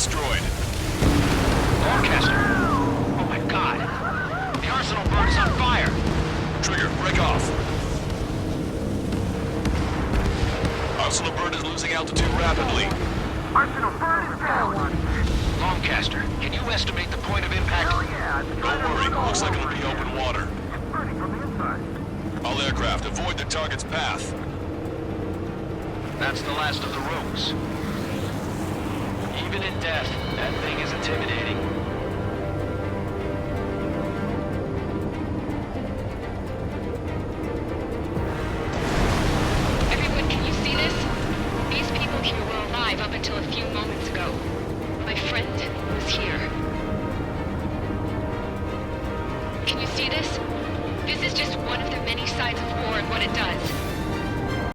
destroyed. Lancaster! Oh my god! The arsenal bird is on fire! Trigger, break off. Arsenal bird is losing altitude rapidly. Arsenal bird is down. Lancaster, can you estimate the point of impact? Hell yeah. Don't worry, looks like it'll be open water. It's burning from the inside. All aircraft, avoid the target's path. That's the last of the rogues. Even in death, that thing is intimidating.